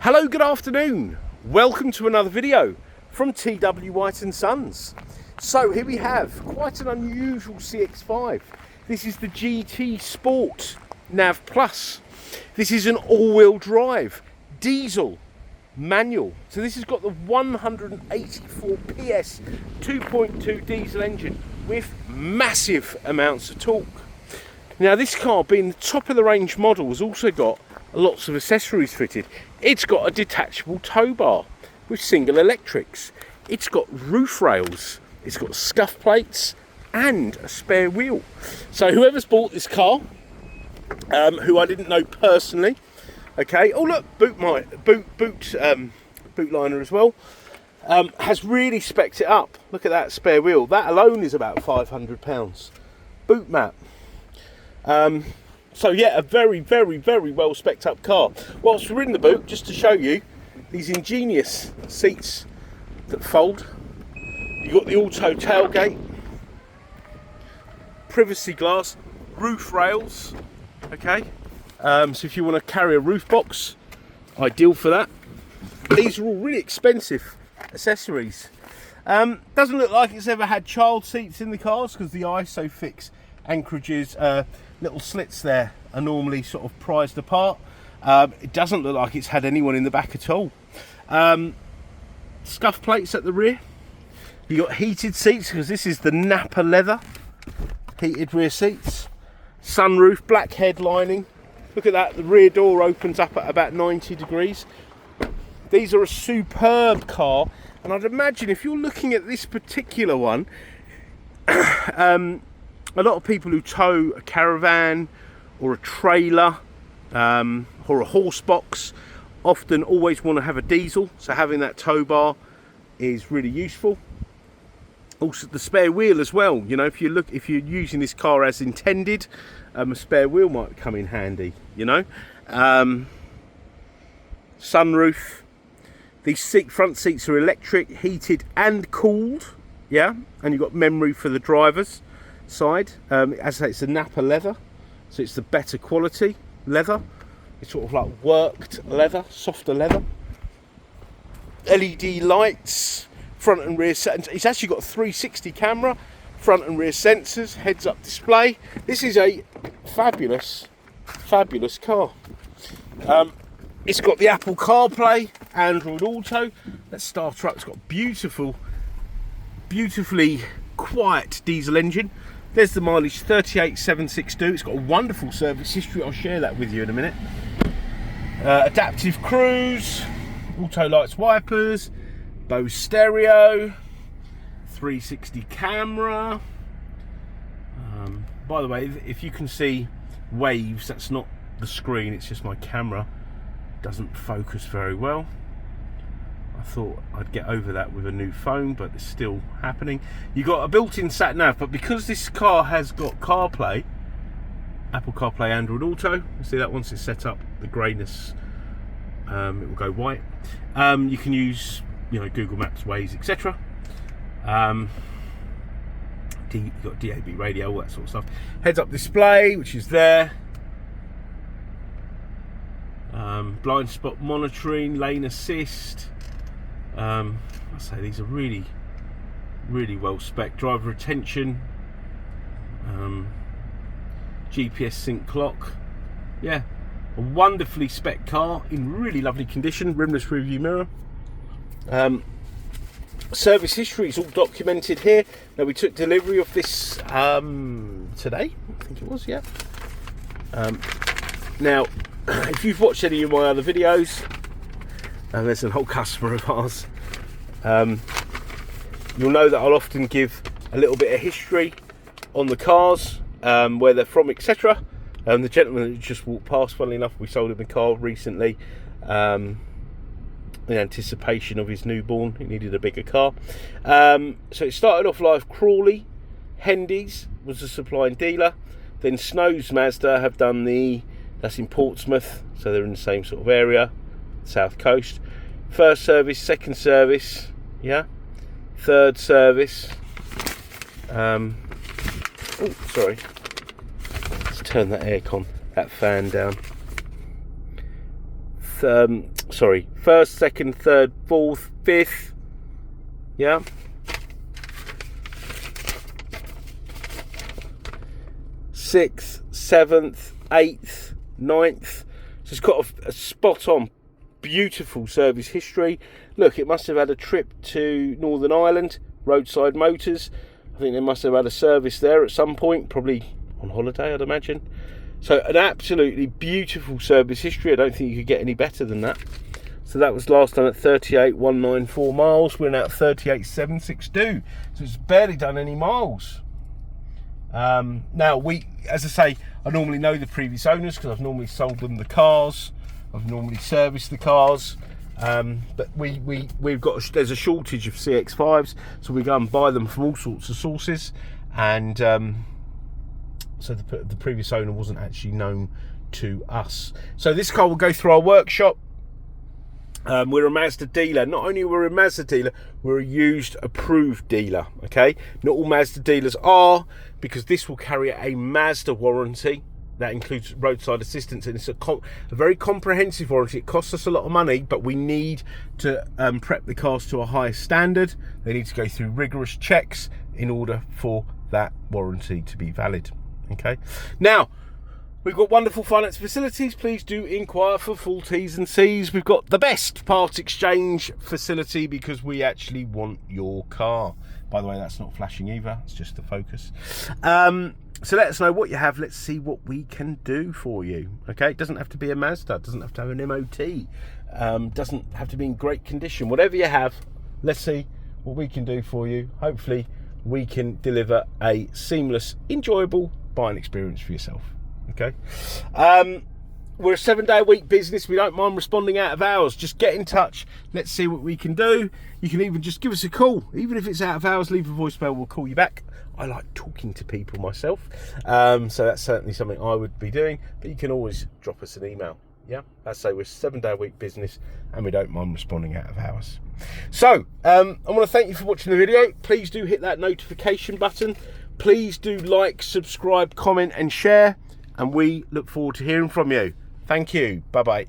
Hello, good afternoon. Welcome to another video from TW White & Sons. So here we have quite an unusual CX-5. This is the GT Sport Nav Plus. This is an all-wheel drive, diesel, manual. So this has got the 184 PS 2.2 diesel engine with massive amounts of torque. Now this car, being the top of the range model, has also got lots of accessories fitted. It's got a detachable tow bar with single electrics. It's got roof rails. It's got scuff plates and a spare wheel. So whoever's bought this car, who I didn't know personally, okay. Oh look, boot liner as well. Has really specced it up. Look at that spare wheel. That alone is about £500. Boot mat. So yeah, a very well specced up car. Whilst we're in the boot, just to show you these ingenious seats that fold. You've got the auto tailgate, privacy glass, roof rails, okay. So if you want to carry a roof box, ideal for that. These are all really expensive accessories. Doesn't look like it's ever had child seats in the cars because the ISOFIX anchorages, little slits there are normally sort of prized apart. It doesn't look like it's had anyone in the back at all. Scuff plates at the rear. You got heated seats because this is the Nappa leather, heated rear seats. Sunroof, black headlining. Look at that, the rear door opens up at about 90 degrees. These are a superb car, and I'd imagine if you're looking at this particular one, a lot of people who tow a caravan or a trailer or a horse box often always want to have a diesel, so having that tow bar is really useful. Also the spare wheel as well, you know, if you're using this car as intended, a spare wheel might come in handy, you know. Sunroof. These front seats are electric, heated and cooled, yeah, and you've got memory for the driver's side. As I say, it's a Nappa leather, so it's the better quality leather. It's sort of like worked leather, softer leather. LED lights, front and rear sensors. It's actually got a 360 camera, front and rear sensors, heads up display. This is a fabulous car. It's got the Apple CarPlay, Android Auto. Let's start her up. It's got beautifully quiet diesel engine. There's the mileage, 38,762. It's got a wonderful service history. I'll share that with you in a minute. Adaptive cruise, auto lights, wipers, BOSE stereo, 360 camera. By the way, if you can see waves, that's not the screen, it's just my camera. Doesn't focus very well. I thought I'd get over that with a new phone, but it's still happening. You got a built-in sat nav, but because this car has got CarPlay, Apple CarPlay, Android Auto, you see that once it's set up, the greyness, it will go white. You can use, you know, Google Maps, Waze, etc. You've got DAB radio, all that sort of stuff. Heads-up display, which is there. Blind spot monitoring, lane assist. I say these are really well spec. Driver attention, GPS sync clock. Yeah, a wonderfully spec car in really lovely condition. Rimless rearview mirror. Service history is all documented here. Now we took delivery of this today, I think it was. Yeah. Now, if you've watched any of my other videos, and there's an old customer of ours, you'll know that I'll often give a little bit of history on the cars, where they're from, etc. The gentleman who just walked past, funnily enough, we sold him a car recently in anticipation of his newborn. He needed a bigger car. So it started off live Crawley. Hendy's was the supplying dealer. Then Snow's Mazda have done that's in Portsmouth, so they're in the same sort of area, south coast. First service, second service, yeah, third service. Oh, sorry. Let's turn that aircon, that fan down. first, second, third, fourth, fifth, yeah, sixth, seventh, eighth, ninth. So it's got a spot on, beautiful service history. Look, it must have had a trip to Northern Ireland, Roadside Motors. I think they must have had a service there at some point, probably on holiday, I'd imagine. So an absolutely beautiful service history. I don't think you could get any better than that. So that was last done at 38,194 miles. We're now at 38,762. So it's barely done any miles. Now, as I say, I normally know the previous owners because I've normally sold them the cars. I've normally serviced the cars. But there's a shortage of CX-5s, so we go and buy them from all sorts of sources. And so the previous owner wasn't actually known to us. So this car will go through our workshop. We're a Mazda dealer. Not only we're a Mazda dealer, we're a used approved dealer. Okay, not all Mazda dealers are, because this will carry a Mazda warranty that includes roadside assistance, and it's a very comprehensive warranty. It costs us a lot of money, but we need to prep the cars to a higher standard. They need to go through rigorous checks in order for that warranty to be valid. Okay, now we've got wonderful finance facilities. Please do inquire for full T's and C's. We've got the best part exchange facility because we actually want your car. By the way, that's not flashing either, it's just the focus. So let us know what you have. Let's see what we can do for you. Okay, it doesn't have to be a Mazda, it doesn't have to have an MOT, doesn't have to be in great condition. Whatever you have, let's see what we can do for you. Hopefully we can deliver a seamless, enjoyable buying experience for yourself. Okay, we're a 7-day-a-week business. We don't mind responding out of hours. Just get in touch. Let's see what we can do. You can even just give us a call. Even if it's out of hours, leave a voicemail, we'll call you back. I like talking to people myself, so that's certainly something I would be doing, but you can always drop us an email. Yeah, as I say, we're a 7-day-a-week business and we don't mind responding out of hours. So I want to thank you for watching the video. Please do hit that notification button. Please do like, subscribe, comment and share, and we look forward to hearing from you. Thank you. Bye bye.